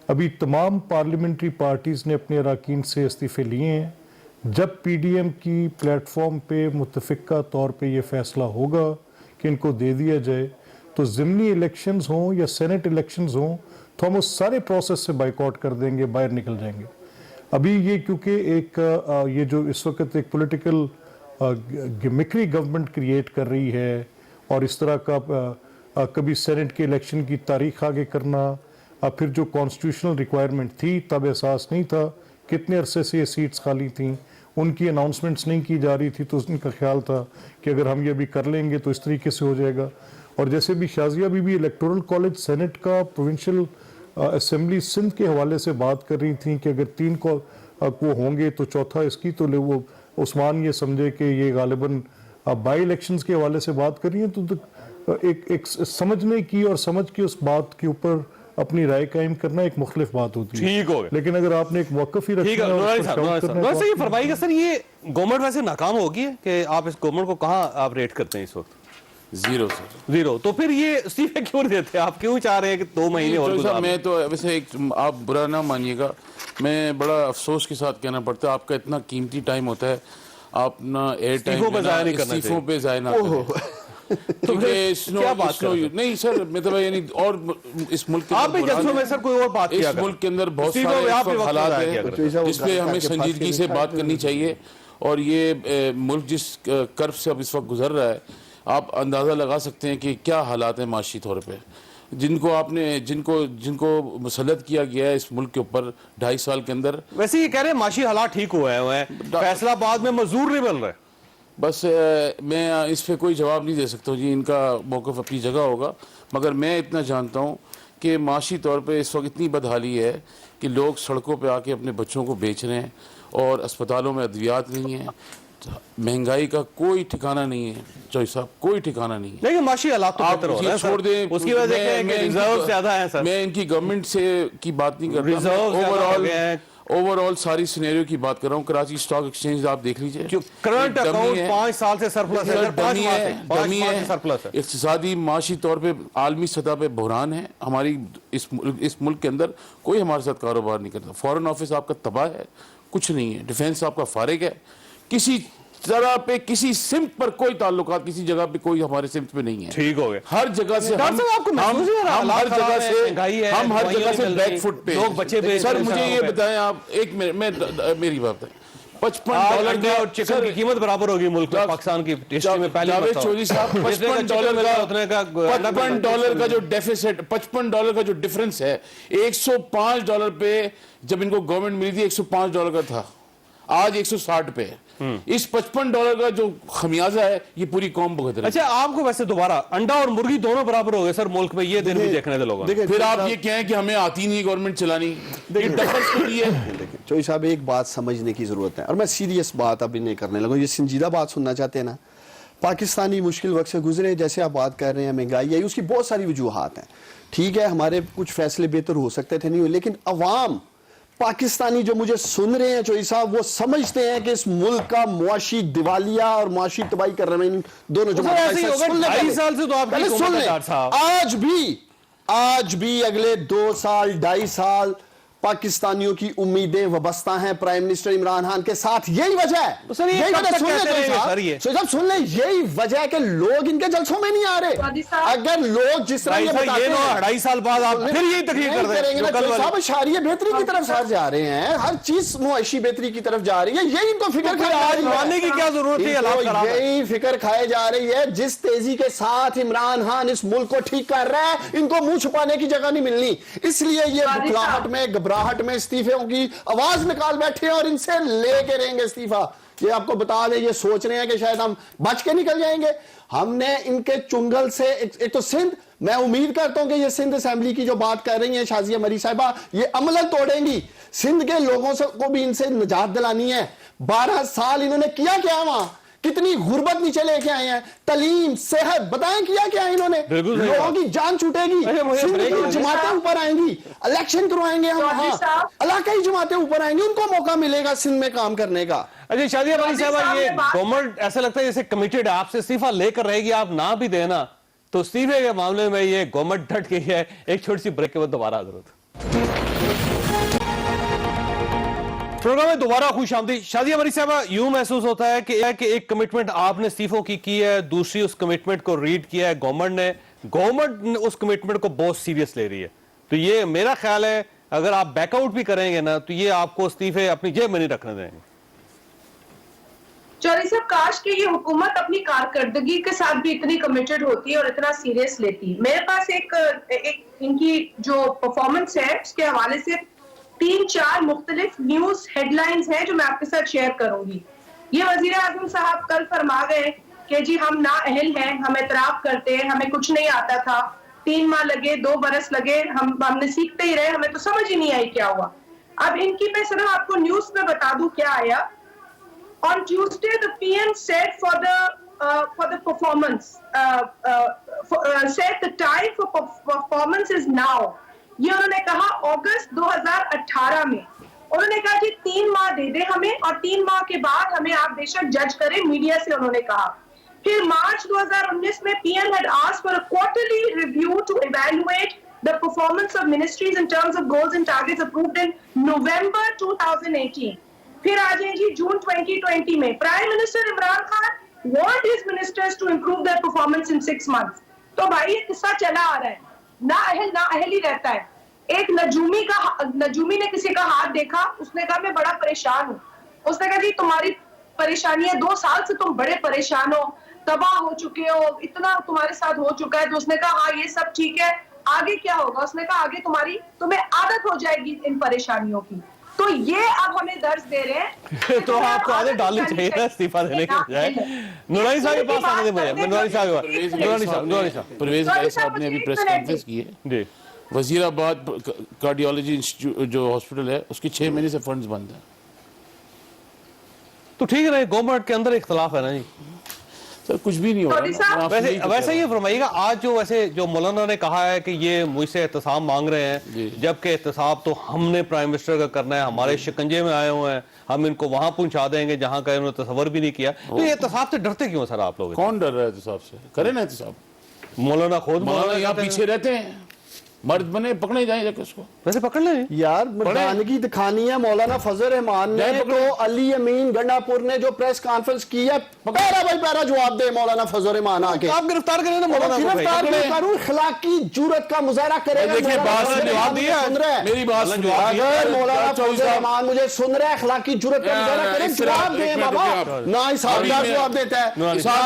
अभी तमाम पार्लियामेंट्री पार्टीज़ ने अपने अरकान से इस्तीफे लिए हैं। जब PDM की प्लेटफॉर्म पे मुत्तफ़िका तौर पे ये फैसला होगा कि इनको दे दिया जाए, तो ज़िमनी इलेक्शंस हों या सेनेट इलेक्शंस हों, तो हम उस सारे प्रोसेस से बाइकआउट कर देंगे, बाहर निकल जाएंगे। अभी ये क्योंकि एक ये जो इस वक्त एक पॉलिटिकल गिमिक्री गवर्नमेंट क्रिएट कर रही है और इस तरह का कभी सेनेट के इलेक्शन की तारीख आगे करना, फिर जो कॉन्स्टिट्यूशनल रिक्वायरमेंट थी तब एहसास नहीं था, कितने अरसे से ये सीट्स खाली थी, उनकी अनाउंसमेंट्स नहीं की जा रही थी, तो उनका ख्याल था कि अगर हम ये भी कर लेंगे तो इस तरीके से हो जाएगा। और जैसे भी शाजिया बीबी इलेक्टोरल कॉलेज सेनेट का प्रोविंशियल असेंबली सिंध के हवाले से बात कर रही थी कि अगर 3 को होंगे तो चौथा इसकी, तो वो उस्मान ये समझे कि ये गालिबन बाई इलेक्शंस के हवाले से बात कर रही हैं, तो एक समझने की और समझ के उस बात के ऊपर अपनी राय कायम करना एक मुख्तलिफ बात होती है। ठीक हो गया। लेकिन अगर आपने एक मौक़िफ़ ही रखा है, ये फरमाइएगा सर, ये गवर्नमेंट वैसे नाकाम होगी कि आप इस गवर्नमेंट को कहाँ आप रेट करते हैं इस वक्त? 0 सर, 0। तो फिर ये इस्तीफे क्यों देते हैं आप? क्यों चाह रहे हैं कि 2 महीने और गुजार? मैं तो वैसे आप बुरा ना मानिएगा, मैं बड़ा अफसोस के साथ कहना पड़ता है, आपका इतना कीमती टाइम होता है, आप ना एयर टाइम इस्तीफों पे ज़ाया ना करें। तो क्या बात नहीं सर, मतलब यानी और इस मुल्क के आप भी जल्सों में सर कोई और बात किया इस मुल्क के अंदर बहुत सारे हालात हैं जिस पे हमें संजीदगी से बात करनी चाहिए। और ये मुल्क जिस कर्ब से अब इस वक्त गुजर रहा है, आप अंदाज़ा लगा सकते हैं कि क्या हालात हैं माशी तौर पे, जिनको मुसल्लत किया गया है इस मुल्क के ऊपर 2.5 साल के अंदर। वैसे ये कह रहे हैं माशी हालात ठीक हुए हैं, फैसलाबाद में मजदूर नहीं मिल रहे। बस मैं इस पे कोई जवाब नहीं दे सकता हूँ जी, इनका मौक़िफ़ अपनी जगह होगा, मगर मैं इतना जानता हूँ कि माशी तौर पे इस वक्त इतनी बदहाली है कि लोग सड़कों पे आके अपने बच्चों को बेच रहे हैं और अस्पतालों में अद्वियात नहीं है, महंगाई का कोई ठिकाना नहीं है चौधरी साहब, कोई ठिकाना नहीं है। लेकिन माशी हालात तो बेहतर हो रहे हैं, छोड़ दें, उसकी वजह से रिजर्व ज़्यादा है सर। मैं इनकी गवर्नमेंट से की बात नहीं कर रहा, ओवरऑल सारी सिनेरियो की बात कर रहा हूँ। कराची स्टॉक एक्सचेंज आप देख लीजिए, करंट अकाउंट 5 साल से सरप्लस है, डमी है, इक्तिसादी माशी तौर पे आलमी सतह पे बहरान है। हमारी इस मुल्क के अंदर कोई हमारे साथ कारोबार नहीं करता, फॉरेन ऑफिस आपका तबाह है, कुछ नहीं है, डिफेंस आपका फारिग है, किसी तरह पे किसी सिम्त पर कोई ताल्लुकात किसी जगह पे कोई हमारे सिम्त पे नहीं है। ठीक हो गया। हर जगह से हम हर जगह से बैकफुट पे लोग बच्चे। सर मुझे ये बताएं आप, एक मेरी बात है, $55 और चिकन की कीमत बराबर होगी मुल्क में, पाकिस्तान की हिस्ट्री में पहली बार। चौधरी साहब, $55 का जो डेफिसिट, $55 का जो डिफरेंस है, $105 पे जब इनको गवर्नमेंट मिली थी $105 का था, आज 160 पे है। इस $55 का जो खमियाजा है ये पूरी कौम भुगत रही है। अच्छा, आपको वैसे दोबारा अंडा और मुर्गी दोनों बराबर हो गए सर मुल्क में, ये दिन भी देखने थे लोगों। फिर आप ये कहें कि हमें आती नहीं गवर्नमेंट चलानी, ये डफर्स के लिए। चौधरी साहब, एक बात समझने की जरूरत है, और मैं सीरियस बात अभी नहीं करने लगा, ये संजीदा बात सुनना चाहते हैं ना। पाकिस्तानी मुश्किल वक्त से गुजरे, जैसे आप बात कर रहे हैं, महंगाई आई, उसकी बहुत सारी वजूहात हैं। ठीक है, हमारे कुछ फैसले बेहतर हो सकते थे, नहीं हुए, लेकिन अवाम पाकिस्तानी जो मुझे सुन रहे हैं चौधरी साहब, वो समझते हैं कि इस मुल्क का मुआशी दिवालिया और मुआशी तबाही कर रहे हैं दोनों। जो 2.5 साल से तो आप आज भी अगले 2 साल 2.5 साल पाकिस्तानियों की उम्मीदें वाबस्ता हैं प्राइम मिनिस्टर इमरान खान के साथ। यही वजह है, यही वजह है कि लोग इनके जलसों में नहीं आ रहे। अगर लोग जिस तरह 2.5 साल बाद आप फिर यही तकलीफ कर रहे हैं, साहब इशारिये बेहतरी की तरफ साथ जा रहे हैं, हर चीज मुआशी बेहतरी की तरफ जा रही है, यही इनको फिक्र खाने की क्या जरूरत है? यही फिक्र खाए जा रही है। जिस तेजी के साथ इमरान खान इस मुल्क को ठीक कर रहा है, इनको मुंह छुपाने की जगह नहीं मिलनी, इसलिए ये बुखलाहट में घबराहट में इस्तीफे की आवाज निकाल बैठे हैं और इनसे लेके रहेंगे इस्तीफा। ये आपको बता दें, ये सोच रहे हैं कि शायद हम बच के निकल जाएंगे। हमने इनके चुंगल से एक तो सिंध, मैं उम्मीद करता हूं कि ये सिंध असेंबली की जो बात कर रही है शाजिया मरी साहिबा, ये अमलन तोड़ेंगी। सिंध के लोगों से को भी इनसे निजात दिलानी है। 12 साल इन्होंने किया क्या वहां, कितनी गुर्बत नीचे लेके आए हैं, तलीम सेहत बताएं किया क्या इन्होंने। लोगों की जान छूटेगी, सिंध की जमातें ऊपर आएंगी, इलेक्शन करवाएंगे हम वहां, इलाकाई जमातें ऊपर आएंगी, उनको मौका मिलेगा सिंध में काम करने का। अच्छा शादिया मलिक साहब, ये गवर्नमेंट ऐसा लगता है जैसे कमिटेड है, आपसे इस्तीफा लेकर रहेगी, आप ना भी देना तो इस्तीफे के मामले में ये गवर्नमेंट डट गई है। एक छोटी सी ब्रेक के बाद दोबारा जरूरत प्रोग्राम में दोबारा खुश आमदी। शादिया मरी साहबा, यूं महसूस होता है कि एक कमिटमेंट आपने इस्तीफों की है, दूसरी उस कमिटमेंट को रीड किया है गवर्नमेंट ने उस कमिटमेंट को बहुत सीरियस ले रही है। तो ये मेरा ख्याल है अगर आप बैकआउट भी करेंगे ना तो ये आपको इस्तीफे अपनी जेब में नहीं रखने देंगे। चौधरी साहब, काश कि ये हुकूमत अपनी कारकर्दगी के साथ भी इतनी कमिटेड होती और इतना सीरियस लेती। मेरे पास एक इनकी जो परफॉर्मेंस है उसके हवाले से 3-4 मुख्तलिफ न्यूज हेडलाइंस हैं जो मैं आपके साथ शेयर करूंगी। ये वजीर आजम साहब कल फरमा गए कि जी हम ना अहल हैं, हम एतराफ करते हैं, हमें कुछ नहीं आता था, 3 माह लगे, 2 बरस लगे, हमने सीखते ही रहे, हमें तो समझ ही नहीं आई क्या हुआ। अब इनकी मैं सिर्फ आपको न्यूज में बता दूं क्या आया। On Tuesday, the PM said for the performance, said the time for performance is now. ये उन्होंने कहा अगस्त 2018 में। उन्होंने कहा कि 3 माह दे दे हमें और 3 माह के बाद हमें आप बेशक जज करें, मीडिया से उन्होंने कहा। फिर मार्च 2019 में PM had asked for a quarterly review to evaluate the performance of ministries in terms of goals and targets approved in November 2018. फिर आ जाए जी जून 2020 में prime minister Imran Khan want his ministers to improve their performance in 6 months. तो भाई ये किस्सा चला आ रहा है, ना अहल ही रहता है। एक नजूमी ने किसी का हाथ देखा, उसने कहा मैं बड़ा परेशान हूँ। उसने कहा जी तुम्हारी परेशानी है, 2 साल से तुम बड़े परेशान हो, तबाह हो चुके हो, इतना तुम्हारे साथ हो चुका है। तो उसने कहा हाँ ये सब ठीक है, आगे क्या होगा? उसने कहा आगे तुम्हें आदत हो जाएगी इन परेशानियों की। तो ये अब हमें दर्ज दे रहे हैं तो आपको आदत डालनी चाहिए ना इस्तीफा देने के बजाय। नूरानी साहब के पास आने दें, नूरानी साहब परवेज भाई साहब ने अभी प्रेस कॉन्फ्रेंस की है जी। वजीराबाद कार्डियोलॉजी इंस्टीट्यूट जो हॉस्पिटल है उसकी 6 महीने से फंड्स बंद है। तो ठीक है, गवर्नमेंट के अंदर इख्तलाफ है ना जी, सर कुछ भी नहीं हो रहा। वैसे ये फरमाइएगा, आज जो मौलाना ने कहा है कि ये मुझसे एहतसाब मांग रहे हैं, जबकि एहतसाब तो हमने प्राइम मिनिस्टर का करना है, हमारे शिकंजे में आए हुए हैं, हम इनको वहां पहुंचा देंगे जहां का इन्होंने तस्वर भी नहीं किया। तो ये एहतसाब से डरते क्यों सर आप लोग? कौन डर रहा है एहतसाब से? करें ना एहतसाब। मौलाना खुद मौलाना यहाँ पीछे रहते हैं, मर्द बने पकड़े जाए जाके उसको। वैसे पकड़ लें यार, मर्दानगी दिखानी है। मौलाना फजल रहमान ने तो अली अमीन गंडापुर ने जो प्रेस कॉन्फ्रेंस की है, पैरा भाई पैरा जवाब दे मौलाना फजल रहमान आके। आप गिरफ्तार करें ना मौलाना को, गिरफ्तार करूं, इखलाकी जुर्रत का मुजाहरा करेगा। देखिए बात से जवाब दिया, मेरी बात सुन, अगर मौलाना फजल रहमान मुझे सुन रहे, इखलाकी जुर्रत का मुजाहरा करें, जवाब दे बाबा। ना इसाबदार जवाब देता है,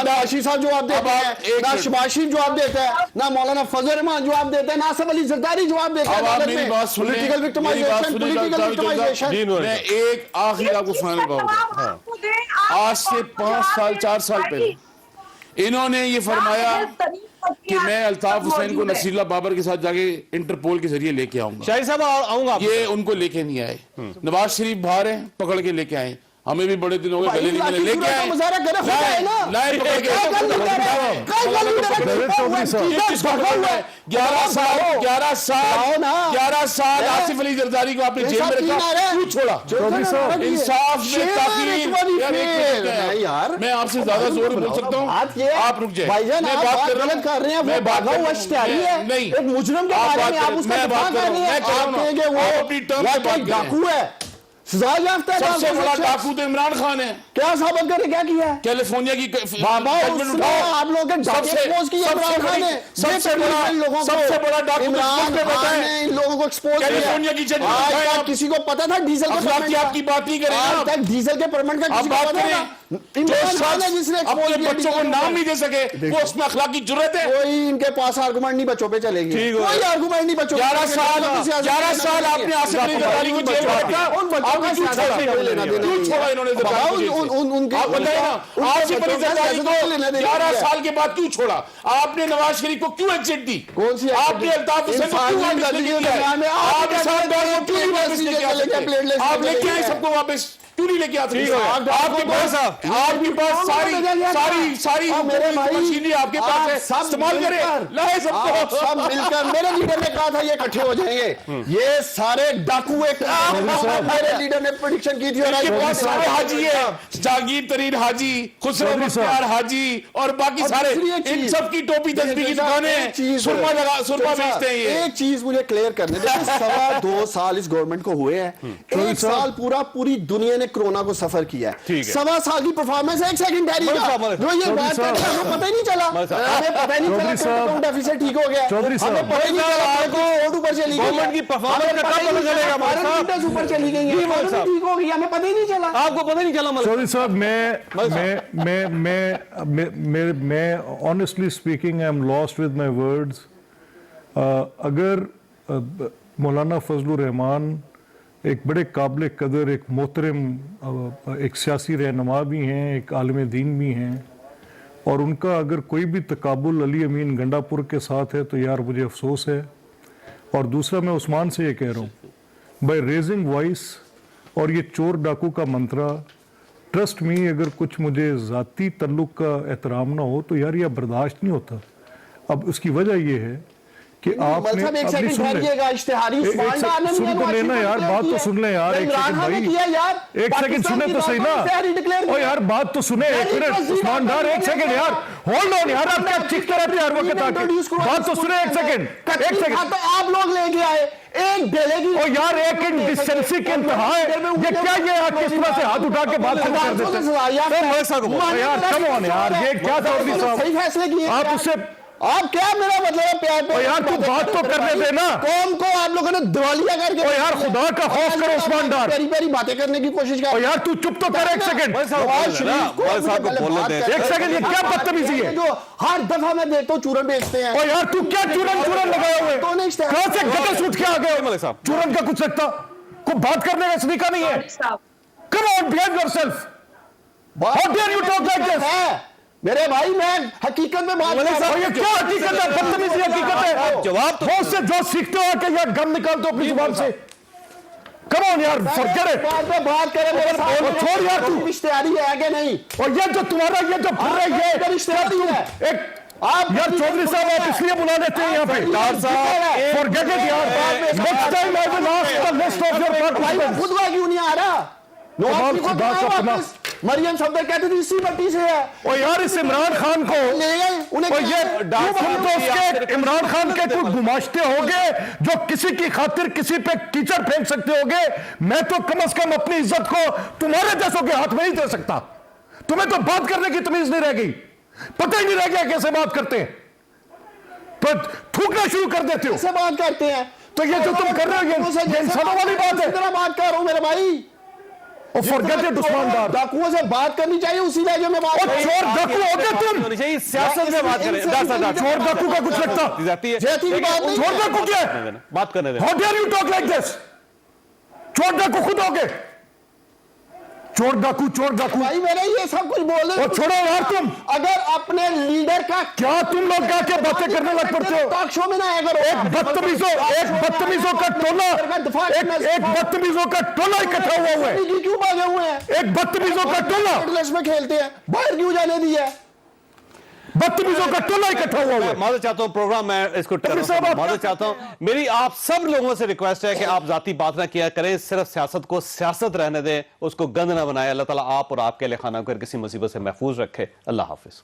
ना आशी साहब जवाब देते हैं, ना शबाशी जवाब देता है, ना मौलाना फजल रहमान जवाब देते हैं, ना सब अली जरदारी जवाब देते हैं। Political victimisation. मैं एक आखिरी आपको सुनाने पाऊंगा। आज से 5 साल 4 साल पहले इन्होंने ये फरमाया कि मैं अल्ताफ हुसैन को नसीरुल्लाह बाबर के साथ जाके इंटरपोल के जरिए लेके आऊंगा। शाहिद साहब आऊंगा। ये उनको लेके नहीं आए। नवाज शरीफ बाहर है, पकड़ के लेके आए। हमें भी बड़े दिन हो गए, गले नहीं लेके आए, लाए पकड़ के। 11 साल आसिफ अली जरदारी को आपने जेल में रखा, क्यों छोड़ा? इंसाफ में ताखीर। यार मैं आपसे ज्यादा जोर बोल सकता हूँ, आप रुक जाए। मैं बात कर रहा हूँ, मैं बात नहीं, एक मुजरिम के बारे में आप उसका दफा कर रहे हैं, आप कहेंगे वो अपनी टर्म से बात डाकू है, सजा याफ्ता है। सबसे बड़ा डाकू तो इमरान खान है। क्या साबित करे, क्या किया? कैलिफोर्निया की बाबा आप लोग एक्सपोज किया इमरान खान ने। सबसे बड़ा डाकू इमरान खान ने इन लोगों को एक्सपोज किया। कैलिफोर्निया की आज तक किसी को पता था डीजल के परमिट की बात नहीं करें, आज तक डीजल के परमिट का किसी को पता था? इमरान खान है जिसने अपने expose किया बच्चों को टीका नाम नहीं दे सके, वो उसमें अखलाकी जुर्रत है? कोई इनके पास आर्गुमेंट नहीं बच्चों पे चलेगी, ठीक हो कोई गया। आर्गुमेंट नहीं बच्चों पे 11 चलेगी। साल आपने आसिफ अली जरदारी को जेल में रखा, उन बच्चों आपने का क्यों सियासत छोड़ा? से कोई लेना देना क्यों नहीं छोड़ा है। इन्होंने जरदारी को जेल से? उनके आप बताइए ना, उनके आसिफ अली बच्चों का जरदारी सियासत को से लेना देना 11 नहीं है। साल के बाद क्यों छोड़ा? आपने नवाज शरीफ को क्यों एग्जिट दी? कौन सी आपने अल्ताफ हुसैन को क्यों वापस लेके आए? आपने साहब को क्यों नहीं वापस लेके आ सकते? आप लेके आए सबको वापस, क्यों नहीं लेके आ सकते? आपके पास सारी मेरे भाई मशीनरी आपके पास है, सब इस्तेमाल करें, लाए आप सबको। सब मिलकर, मेरे लीडर ने कहा था ये इकट्ठे हो जाएंगे, ये सारे डाकू एक मेरे लीडर ने प्रेडिक्शन की थी और इनके आज पास सारे हाजी है, जहांगीर तरीन हाजी, खुसरो बख्तियार हाजी और बाकी और सारे, दूसरी एक इन चीज- सब की टोपी तस्बीह की दुकानें हैं, सुरमा बेचते हैं ये। एक चीज मुझे क्लियर करने दे, 2.25 साल इस गवर्नमेंट को हुए हैं, एक साल पूरी दुनिया ने कोरोना को सफर किया है, ठीक है। 1.25 साल की परफॉर्मेंस है एक सेकंडरी मलिक का, साहब, जो ये बात करते हैं हमें पता ही नहीं चला, मलिक साहब, हमें पता ही नहीं चला चौधरी साहब, अकाउंट डेफिसिट ठीक हो गया, चौधरी साहब, हमें पता ही नहीं चला आपको वोट ऊपर चली गई, गवर्नमेंट की परफॉर्मेंस हमें का पता ही कब नहीं पता चलेगा, चला, मलिक साहब? हमारे लीडर्स ऊपर चली गई है, जी, मलिक साहब। ठीक हो गई, हमें पता ही नहीं चला। आपको पता नहीं चला? मलिक चौधरी साहब, मैं honestly speaking I am lost with my words. अगर मौलाना फजलुर रहमान एक बड़े काबिल कदर, एक मोहतरम, एक सियासी रहनुमा भी हैं, एक आलिम दीन भी हैं, और उनका अगर कोई भी तकाबुल अली अमीन गंडापुर के साथ है तो यार मुझे अफसोस है। और दूसरा मैं उस्मान से ये कह रहा हूँ, बाय रेजिंग वॉइस और ये चोर डाकू का मंत्रा, ट्रस्ट मी, अगर कुछ मुझे ज़ाती तल्लुक का एहतराम ना हो तो यार यह बर्दाश्त नहीं होता। अब उसकी वजह यह है कि आपने साहब एक अपनी सेकंड सुन ले, ठहरिएगा, इश्तिहारी उस्मान डाल ने सुन मियां तो नवाज लेना शरीफ यार, ने बात तो किया। सुन ले यार, एक इमरान सेकंड खान ने भाई, किया यार, एक सेकंड पाकिस्तान सुने की तो सही ना, इश्तिहारी डिक्लेयर ओ किया। यार बात तो सुने, एक मिनट उस्मान डार, एक सेकंड यार, होल्ड ऑन यार, आप क्या चीखते रहते हैं हर वक्त आके, बात तो सुने, एक सेकंड, एक सेकंड। तो आप लोग लेके आए एक डेलेगी, ओ यार एक इंडिसेंसी के इंतहा है, ये क्या, ये आप किस तरह से हाथ उठा के बात कर देते हैं यार, कम ऑन यार, ये क्या चौधरी साहब, सही फैसले किए आप उससे, आप क्या, मेरा मतलब है प्यार पे, ओ यार तू बात तो करने दे ना, कौम को आप लोगों ने दिवालिया करके, ओ यार खुदा का खौफ करो उस्मान डार, प्यारी प्यारी बातें करने की कोशिश कर, ओ यार तू चुप तो कर, एक सेकंड, नवाज शरीफ को मलिक साहब को पहले बोलने बात दें। करने एक सेकंड, ये दो। क्या बदतमीजी है? जो हर दफा मैं देखता हूँ चूरन बेचते हैं, ओ यार तू क्या चूरन लगाए हुए, तो नहीं स्टैंड- कहां से गटर सूट के आ गए मलिक साहब। चूरन का कुछ लगता, को बात करने का सलीका नहीं है, साहब come on behave yourself, how dare you talk like this? है मेरे भाई, मैं हकीकत में बात कर रहा हूं। ये क्या हकीकत है, बदतमीजी हकीकत है, जवाब तो बहुत से जो सीखते हो आके यार गम निकाल दो अपनी जुबान से, कम ऑन यार, फॉरगेट इट, बात पे बात करें मेरे साथ, और छोड़ यार तू, इश्तिहारी है कि नहीं, और ये जो तुम्हारा ये जो फिर रही है इधर इश्तिहारी है, एक आप यार चौधरी साहब आप इसलिए बुला लेते हैं यहाँ पे, डार साहब, फॉरगेट इट यार, next time I will ask the list of your भाई वो पार्टिसिपेंट्स। खुद वहां क्यों नहीं आ रहा, नवाज को खुदा का अपना। वापस, मरियम सफदर कहती थी इसी मट्टी से है, और यार इस इमरान खान को, ले गए उन्हें, और ये तुम तो उसके इमरान खान के कुछ गुमाश्ते होगे जो किसी की खातिर किसी पे कीचड़ फेंक सकते होगे, मैं तो कम से कम अपनी इज्जत को तुम्हारे जैसों के हाथ में नहीं दे सकता। तुम्हें तो बात करने की तमीज नहीं रह गई, पता ही नहीं रह गया कैसे बात करते हैं, तो थूकना शुरू कर देते हो, कैसे बात करते हैं, तो ये जो तुम कर रहे हो ये इंसानों वाली बात है। इतना बात कर रहा हूं मेरे भाई, और फॉरगेट इट उस्मान डार, डाकुओं से बात करनी चाहिए उसी लहजे में बात और करें। चोर डाकू हो गए तुम, होनी चाहिए, सियासत में बात करें। चोर डाकू का कुछ लगता, जाती है जाती की बात नहीं, चोर डाकू क्या है, बात करने दें। How dare you talk like this, चोर डाकू खुद हो गए, चोर डाकू भाई मेरे ये सब कुछ बोल रहे और छोड़ो यार तुम, अगर अपने लीडर का क्या तुम लोग क्या क्या बातें करने लग पड़ते हो, टॉक शो में ना अगर एक बदतमीजों का टोला, एक बदतमीजों का टोला इकट्ठा हुआ हुआ है, क्यों भागे हुए हैं, एक बदतमीजों का टोला, में खेलते हैं, बाहर क्यों जाने दिया, बदतमीजों का टोला इकट्ठा हुआ हुआ है। माजर चाहता हूं, प्रोग्राम मैं इसको माजर चाहता हूं, मेरी आप सब लोगों से रिक्वेस्ट है कि आप जाती बात ना किया करें, सिर्फ सियासत को सियासत रहने दें, उसको गंद ना बनाए। अल्लाह ताला आप और आपके लिए खाना कर किसी मुसीबत से महफूज रखे। अल्लाह हाफिज।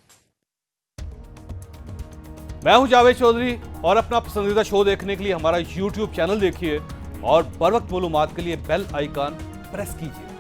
मैं हूं जावेद चौधरी और अपना पसंदीदा शो देखने के लिए हमारा YouTube चैनल देखिए और बर वक्त मालूमात के लिए बेल आइकन प्रेस कीजिए।